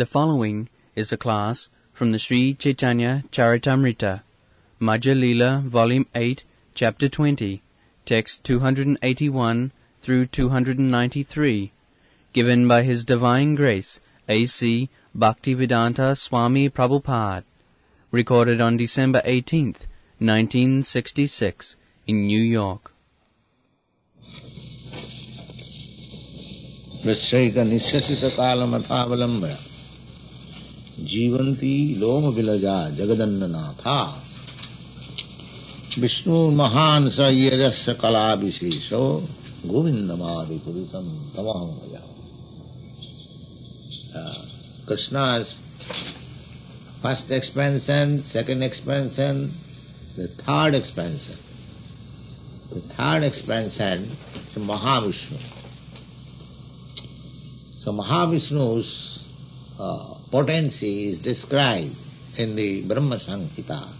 The following is a class from the Sri Chaitanya Charitamrita, Madhya Leela, Volume 8, Chapter 20, Text 281 through 293, given by His Divine Grace, A.C. Bhaktivedanta Swami Prabhupada, recorded on December 18th, 1966, in New York. Prasyaika nisyasita kalamathavalambaya Jivanti loma vilaja jagadannanatha Vishnu mahan sayyajasya kalabhisesho Govindamadi purutam tamaham vaya. Krishna's first expansion, second expansion, the third expansion. The third expansion is Mahavishnu. So Mahavishnu's potency is described in the Brahma Samhita.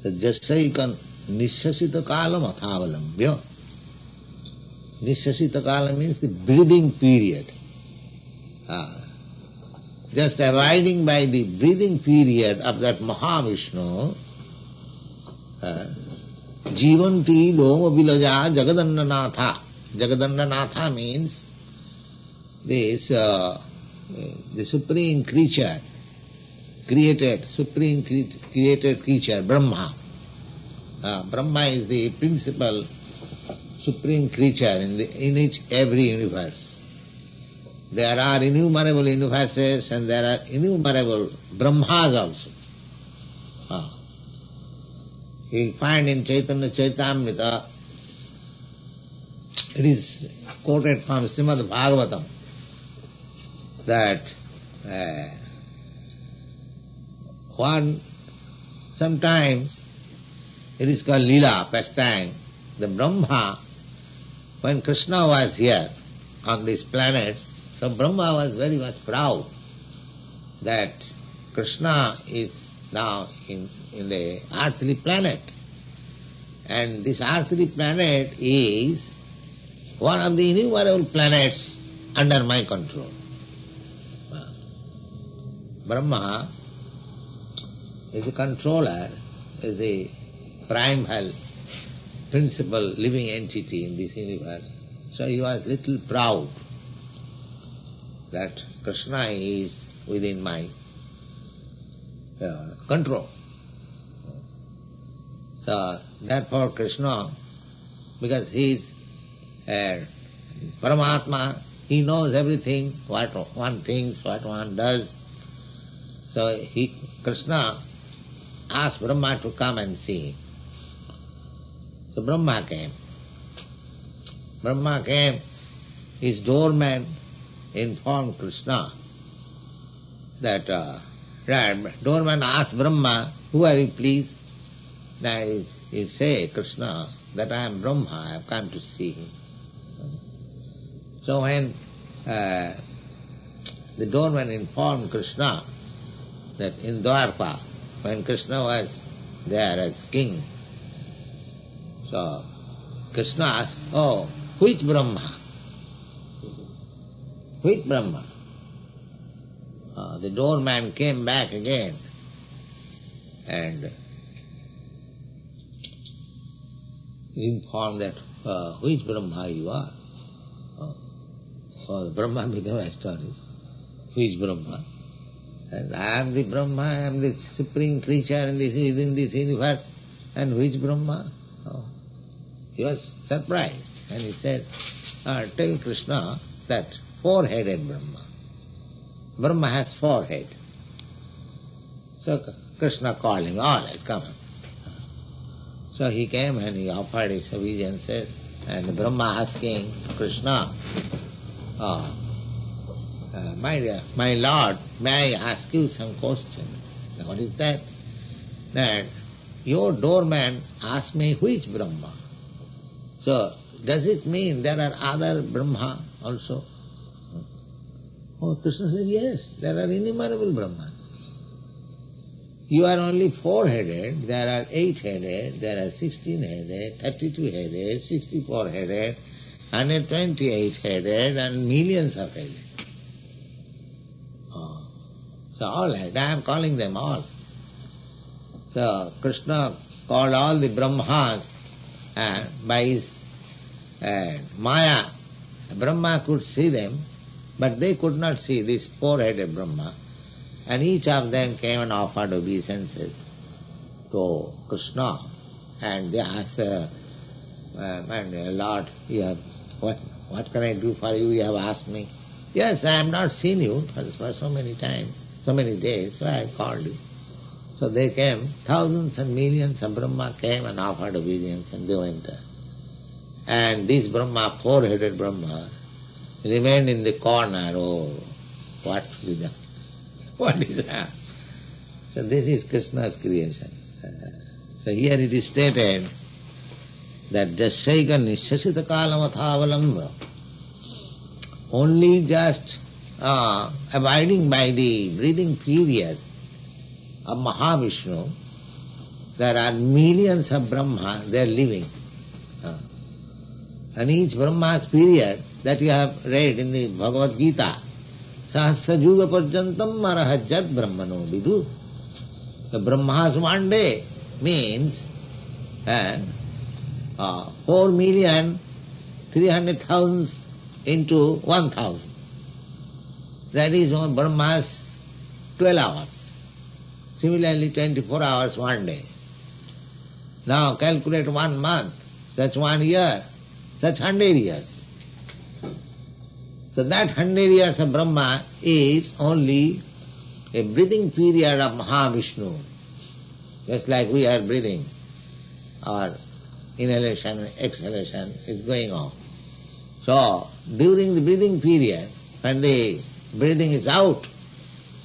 The Jasaika Nisyasita Kalam Athavalambya. Nisyasita Kalam means the breathing period. Just abiding by the breathing period of that Mahavishnu, Jivanti Loma Vilaja Jagadannanatha. Jagadannanatha means this the supreme creature, created creature, Brahma. Brahma is the principal supreme creature in each every universe. There are innumerable universes and there are innumerable Brahmas also. You find in Chaitanya Charitamrita, it is quoted from Srimad Bhagavatam that sometimes it is called Leela, pastime. The Brahma, when Krishna was here on this planet, so Brahma was very much proud that Krishna is now in the earthly planet. And this earthly planet is one of the innumerable planets under my control. Brahma is the controller, is the primal, principal living entity in this universe. So he was little proud that Krishna is within my control. So therefore Krishna, because he is Paramatma, he knows everything, what one thinks, what one does. So Krishna asked Brahma to come and see him. So Brahma came. His doorman informed Krishna that doorman asked Brahma, "Who are you, please?" Now he say, Krishna, that I am Brahma, I have come to see him. So when the doorman informed Krishna that in Dwarka, when Krishna was there as king, so Krishna asked, "Oh, which Brahma? Which Brahma?" The doorman came back again and informed that which Brahma you are. So the Brahma became astonished. Which Brahma? And I am the Brahma, I am the supreme creature in this universe. And which Brahma? He was surprised. And he said, tell Krishna that four-headed Brahma. Brahma has four heads. So Krishna called him, all right, come on. So he came and he offered his obeisances. And Brahma asking Krishna, my Lord, may I ask you some question? Now, what is that? That your doorman asked me which Brahma. So, does it mean there are other Brahma also? Oh, Krishna said, yes, there are innumerable Brahmas. You are only four-headed, there are 8-headed, there are 16-headed, 32-headed, 64-headed, 128-headed, and millions of headed. So all right, I am calling them all. So Krishna called all the Brahmas by his Maya. Brahma could see them, but they could not see this four-headed Brahma. And each of them came and offered obeisances to Krishna. And they asked, Lord, you have, what can I do for you? You have asked me. Yes, I have not seen you for so many times, so many days, so I called you. So they came, thousands and millions of Brahma came and offered obedience, and they went. And this Brahma, four-headed Brahma, remained in the corner. Oh, what is that? What is that? So this is Krishna's creation. So here it is stated that Jasyaika Nishasita Kalamathavalamba, only just abiding by the breathing period of Mahavishnu, there are millions of Brahma, they are living. And each Brahma's period that you have read in the Bhagavad Gita, Sahasra Juga Parjantam Marahajat Brahmano Vidu. The Brahma's one day means 4,300,000 into 1,000. That is Brahma's 12 hours. Similarly, 24 hours one day. Now calculate 1 month, that's 1 year, that's 100 years. So that 100 years of Brahma is only a breathing period of Mahavishnu. Just like we are breathing, our inhalation and exhalation is going on. So during the breathing period, when the breathing is out,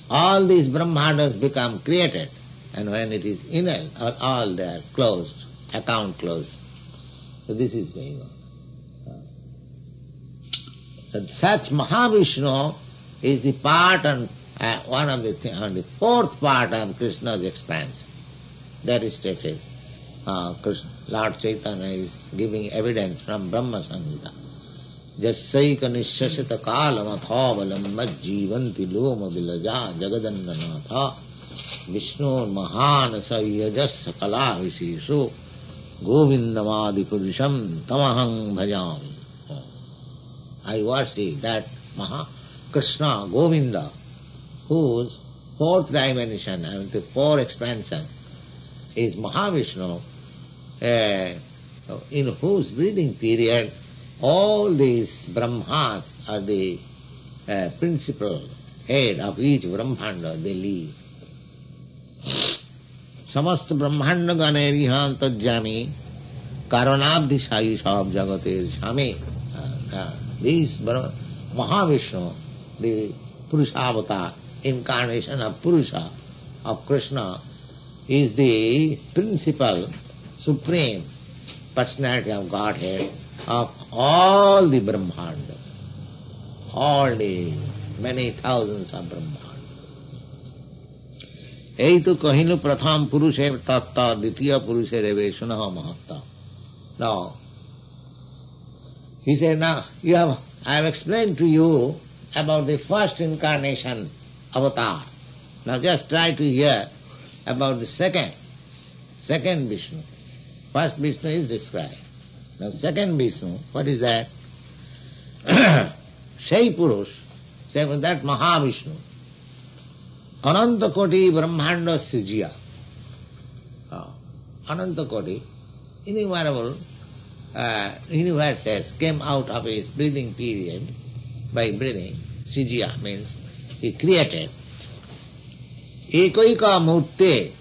all these Brahmandas become created, and when it is inhale, all they are closed, account closed. So this is going on. So such Mahavishnu is the part and one of the fourth part of Krishna's expansion. That is stated. Lord Chaitanya is giving evidence from Brahma Samhita. Jasyaika nishashita kalamathaavalam majjivanti loma vilaja jagadannanatha Vishnu mahanasa yajassa kalaviseshu govindamadi purusham tamahang bhajami. I worship that Krishna, Govinda, whose fourth dimension, the four expansion, is Mahavishnu, in whose breathing period all these Brahmas are the principal head of each Brahmanda, they live. Samast Brahmanda Ganerihan Tajjami Karanabdi Sayishab Jagatir Shami. This Mahavishnu, the Purusha avatar, incarnation of Purusha, of Krishna, is the principal, supreme personality of Godhead of all the Brahmandas, all the many thousands of Brahmandas. Eitu kahinu pratham purushe tatta ditya purushe reveshuna mahatta. Now, he said, now, I have explained to you about the first incarnation avatar. Now just try to hear about the second Vishnu. First Vishnu is described. Now second Vishnu, what is that? Sei Purush, say that Mahavishnu. Ananta Koti Brahmanda Srijiya. Ananta Koti, innumerable universes came out of his breathing period by breathing. Srijiya means he created. Ekaika murte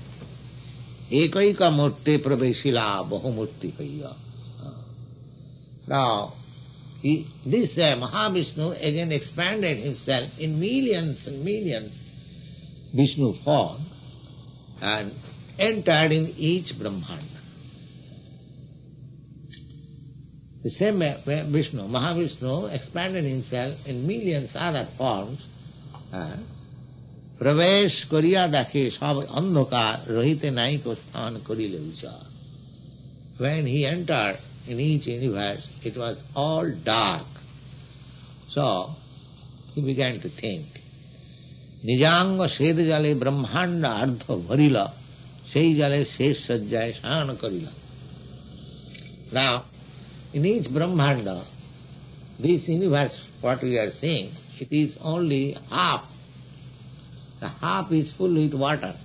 praveshila bahumurti kaya. Now, this Mahavishnu again expanded himself in millions and millions Vishnu form and entered in each Brahmanda. The same Vishnu, Mahavishnu, expanded himself in millions other forms. Pravesh koriya dakhe sab andhakar rohite naiko sthan korile vichar. When he entered in each universe, it was all dark. So he began to think. Nijanga shed jale brahmanda ardha bharila, sei jale shesh sajjaya shayana karila. Now, in each brahmanda, this universe, what we are seeing, it is only half. The half is full with water.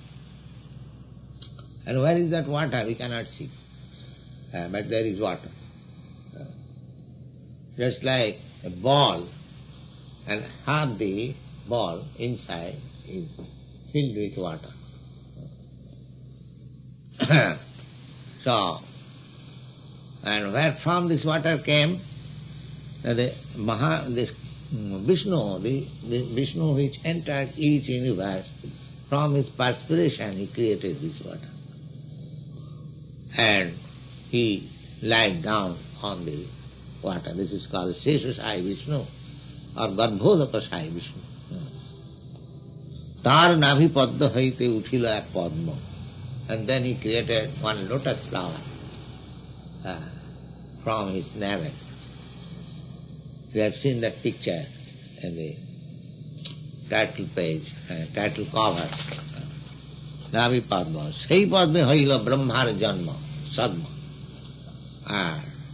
And where is that water? We cannot see. But there is water. Just like a ball, and half the ball inside is filled with water. So, and where from this water came? This Vishnu, the Vishnu which entered each universe, from his perspiration he created this water. And he lied down on the water. This is called Sheshasai Vishnu or Garbhodakasai Vishnu. Tar Navi Padma Haite Uthila ek Padma. And then he created one lotus flower from his navel. We have seen that picture in the title page, title cover. Navi Padma. Sei Padma Haila Brahmar Janma, Sadma.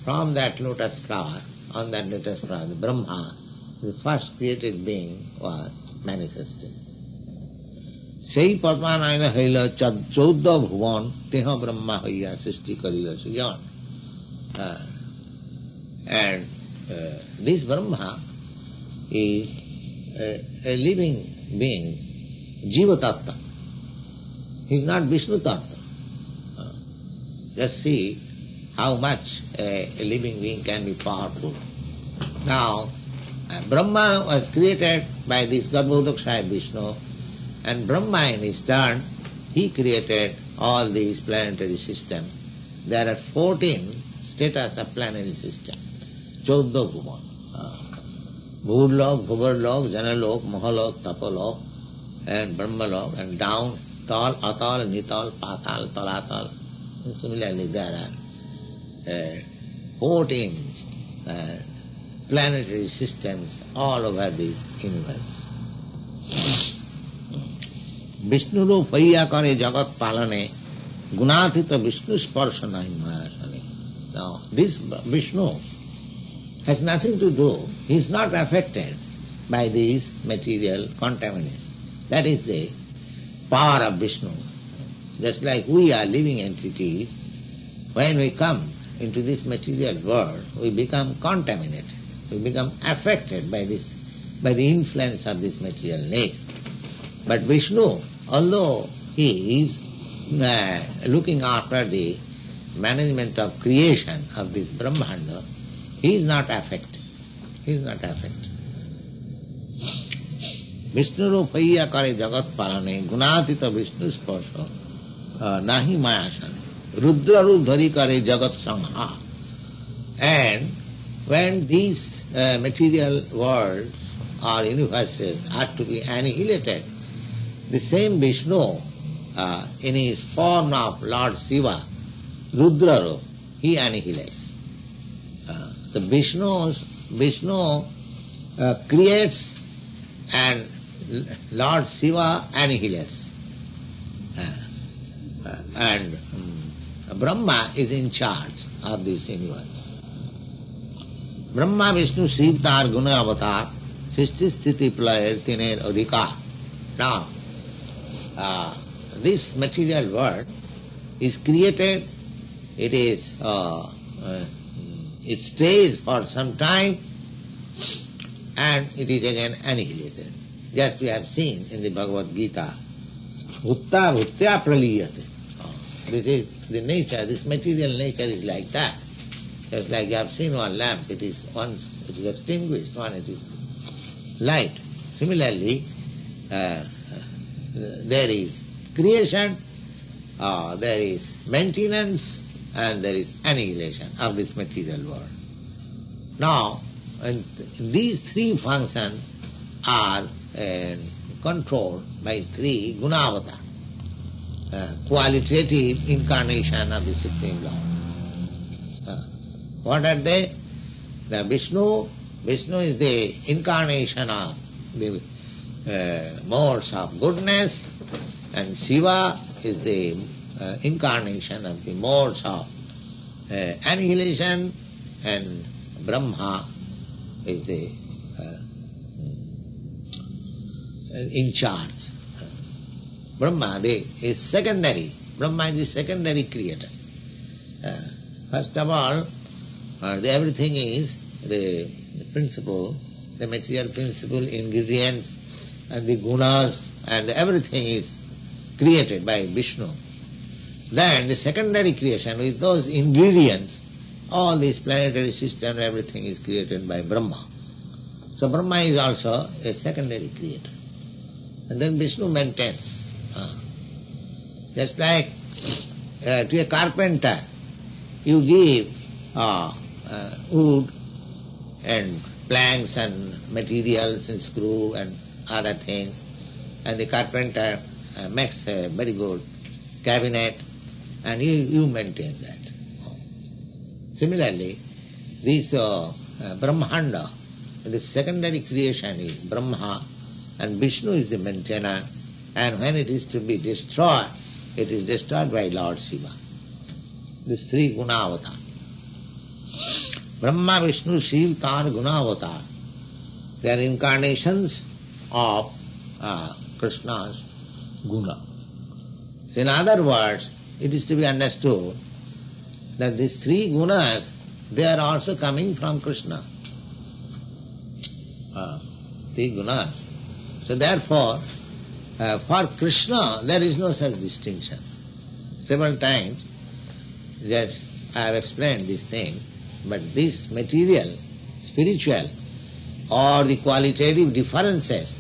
From that lotus flower, on that lotus flower, the Brahma, the first created being, was manifested. Sei Padma Naina Haila Chodda Bhuvan, Teha Brahma Haya Sisti Karila Sujan. And this Brahma is a living being, Jiva Tattva. He is not Vishnu Tattva. Just see how much a living being can be powerful. Now, Brahma was created by this Garbhodakasaya Vishnu, and Brahma in his turn, he created all these planetary systems. There are 14 status of planetary system. Chodda Bhuvan. Bhurlok, Bhuvarlok, Janalok, Mahalok, Tapalok, and Brahmalok, and down, Tal, Atal, Nital, Patal, Talatal. And similarly, there are 14 planetary systems all over the universe. Vishnu Rupaya Kare Jagat Palane Gunatita Vishnu Sparsana Mayasane. Now, this Vishnu has nothing to do, he is not affected by these material contamination. That is the power of Vishnu. Just like we are living entities, when we come into this material world, we become contaminated. We become affected by the influence of this material nature. But Vishnu, although he is looking after the management of creation of this Brahmanda, he is not affected. He is not affected. Vishnu Rupaya Kare Jagat Palane Gunatita Vishnu Sparsha Nahi Mayasane Rudra Rudhari Kare Jagat Sangha. And when these material worlds or universes are to be annihilated, the same Vishnu in his form of Lord Shiva, Rudra, he annihilates. The Vishnu creates and Lord Shiva annihilates. And Brahma is in charge of this universe. Brahma Vishnu Shiv Tar Guna Avatar Sisti Sthiti Playar Tiner Adhikar. Now, this material world is created, it stays for some time and it is again annihilated. Just we have seen in the Bhagavad Gita, Bhutta Bhuttya Praliyate. This is the nature, this material nature is like that. Just like you have seen one lamp, it is once it is extinguished, one it is light. Similarly, there is creation, there is maintenance, and there is annihilation of this material world. Now, these three functions are controlled by three gunavata, qualitative incarnation of the Supreme Lord. What are they? The Vishnu is the incarnation of the modes of goodness, and Shiva is the incarnation of the modes of annihilation, and Brahma is the in charge. Brahma is secondary. Brahma is the secondary creator. First of all, everything is the principle, the material principle, ingredients, and the gunas, and everything is created by Vishnu. Then the secondary creation, with those ingredients, all this planetary system, everything is created by Brahma. So Brahma is also a secondary creator. And then Vishnu maintains. Just like to a carpenter, you give wood and planks and materials and screw and other things, and the carpenter makes a very good cabinet, and you maintain that. Similarly, this Brahmanda, the secondary creation is Brahma, and Vishnu is the maintainer, and when it is to be destroyed, it is destroyed by Lord Shiva. These three Gunavatar. Brahma, Vishnu, Shiva, Tar, Gunavatar. They are incarnations of Krishna's Guna. So in other words, it is to be understood that these three Gunas, they are also coming from Krishna. Three Gunas. So therefore, for Krishna, there is no such distinction. Several times, yes, I have explained this thing, but this material, spiritual, or the qualitative differences,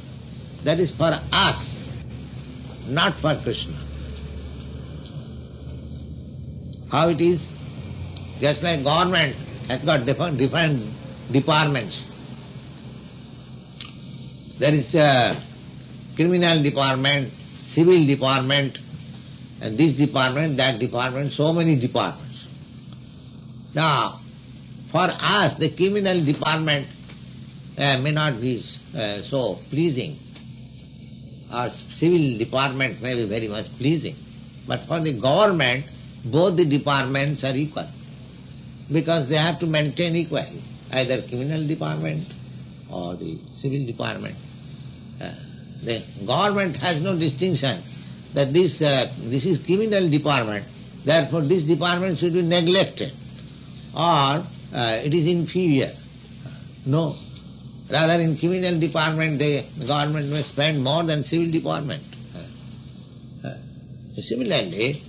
that is for us, not for Krishna. How it is? Just like government has got different departments. There is a criminal department, civil department, and this department, that department, so many departments. Now, for us, the criminal department may not be so pleasing. Our civil department may be very much pleasing. But for the government, both the departments are equal, because they have to maintain equality, either criminal department or the civil department. The government has no distinction that this is criminal department, therefore this department should be neglected, or it is inferior. No. Rather, in criminal department, the government may spend more than civil department. Similarly,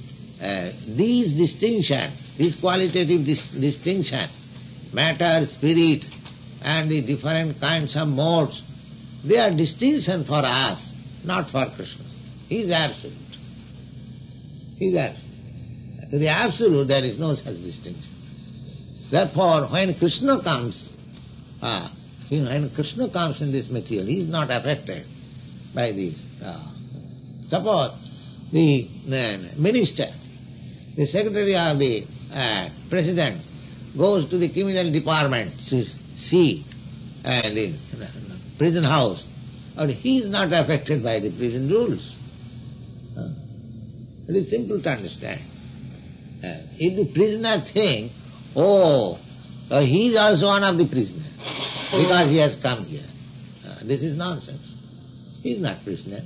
these distinction, this qualitative distinction, matter, spirit, and the different kinds of modes, they are distinction for us, not for Krishna. He is absolute. He is absolute. To the absolute, there is no such distinction. Therefore, when Krishna comes, when Krishna comes in this material, he is not affected by this. Suppose the minister, the secretary of the president, goes to the criminal department to see the prison house, and he is not affected by the prison rules. It is simple to understand. If the prisoner thinks, he is also one of the prisoners, because he has come here. This is nonsense. He is not prisoner.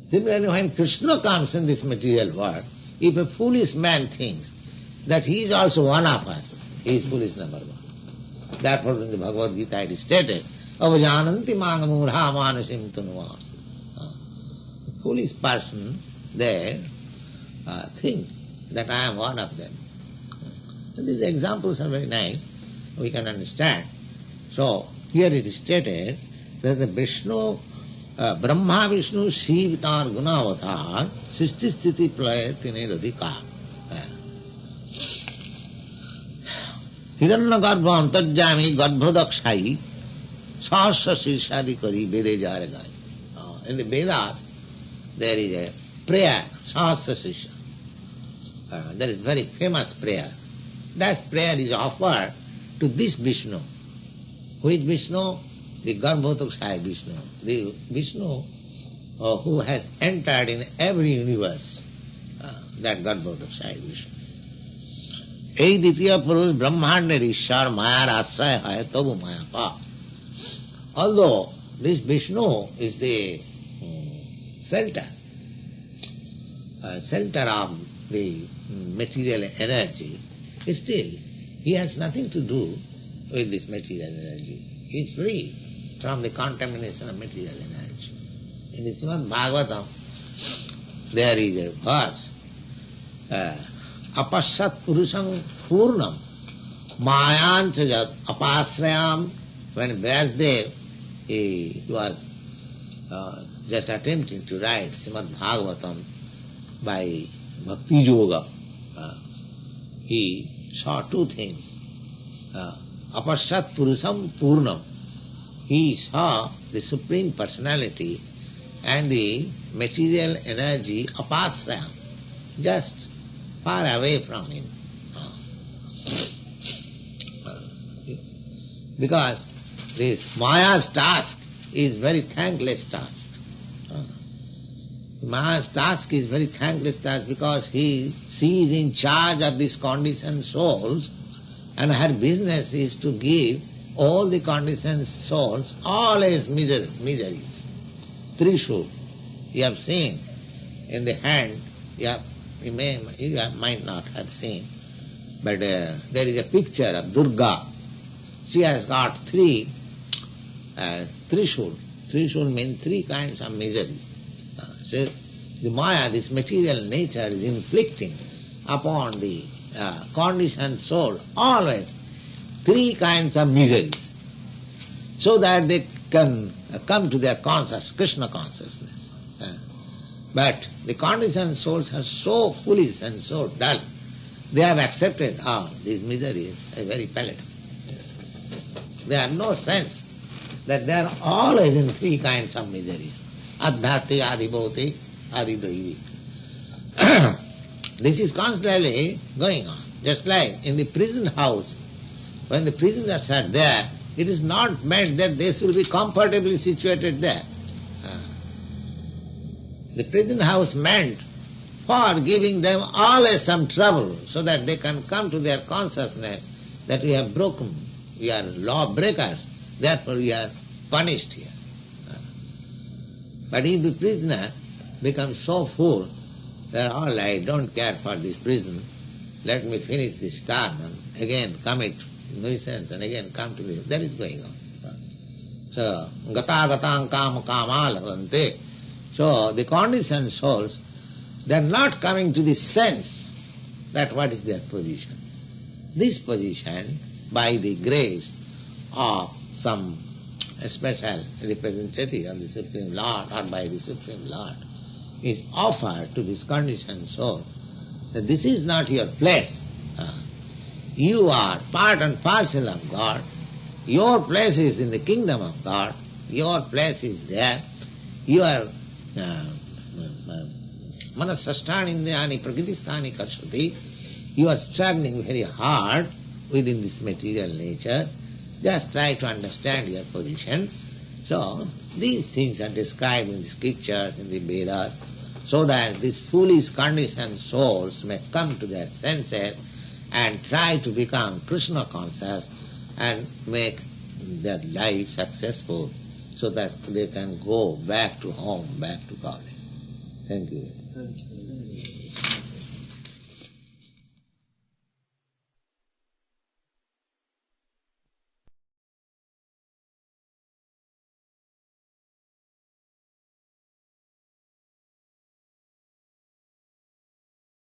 Similarly, when Krishna comes in this material world, if a foolish man thinks that he is also one of us, he is foolish number one. Therefore, in the Bhagavad Gita it is stated, avajananti mangamurha manasim tunuvas. A foolish person there thinks that I am one of them. And these examples are very nice, we can understand. So, here it is stated that the Vishnu, Brahma, Vishnu, Shiva, Tar, Gunavatar, Sisti Sthiti Playa Tinedadika. Hiranna Garbha Antarjami Garbhodakshayi Sahasra Shirshadi Kari Vede Jaragai. In the Vedas, there is a prayer, Sahasra Shirsha. That is very famous prayer. That prayer is offered to this Vishnu. Who is Vishnu? the Garbhodakshay Vishnu, the Vishnu who has entered in every universe, that Garbhodakshay Vishnu. এই দ্বিতীয় পুরুষ ব্রহ্মাণ্ডের ঈশ্বর মায়ার আশ্রয় হয় তবু মায়া পাপ. Although this Vishnu is the center of the material energy, still he has nothing to do with this material energy. He is free from the contamination of material energy. In the Srimad Bhagavatam, there is a verse, apashat purusham purnam mayanchajat apasrayam. When Vyasdev he was just attempting to write Srimad Bhagavatam by Bhakti Yoga, he saw two things. Apashat purusham purnam. He saw the Supreme Personality and the material energy apasrayam, just far away from him. Because this Maya's task is very thankless task. Maya's task is very thankless task because she is in charge of these conditioned souls, and her business is to give all the conditioned souls always miseries. Trishul, you have seen in the hand, you might not have seen, but there is a picture of Durga. She has got three Trishul. Trishul means three kinds of miseries. So the Maya, this material nature, is inflicting upon the conditioned soul always three kinds of miseries, so that they can come to their Krishna consciousness. But the conditioned souls are so foolish and so dull, they have accepted these miseries as very palatable. They have no sense that they are always in three kinds of miseries. Adhyati, adhibhoti, adhidaivi. This is constantly going on. Just like in the prison house, when the prisoners are there, it is not meant that they should be comfortably situated there. The prison house meant for giving them always some trouble, so that they can come to their consciousness that we have broken, we are law breakers, therefore we are punished here. But if the prisoner becomes so full that all right, don't care for this prison, let me finish this term and again commit nuisance and again come to this, that is going on. So, gata gatang kama kama lavante. So the conditioned souls, they are not coming to the sense that what is their position. This position, by the grace of some special representative of the Supreme Lord or by the Supreme Lord, is offered to this conditioned soul, that this is not your place. You are part and parcel of God. Your place is in the kingdom of God. Your place is there. You are manasasthani indriyani prakritisthani karshati. You are struggling very hard within this material nature. Just try to understand your position. So, these things are described in the scriptures, in the Vedas, so that these foolish conditioned souls may come to their senses and try to become Krishna conscious and make their life successful, so that they can go back to home, back to God. Thank you.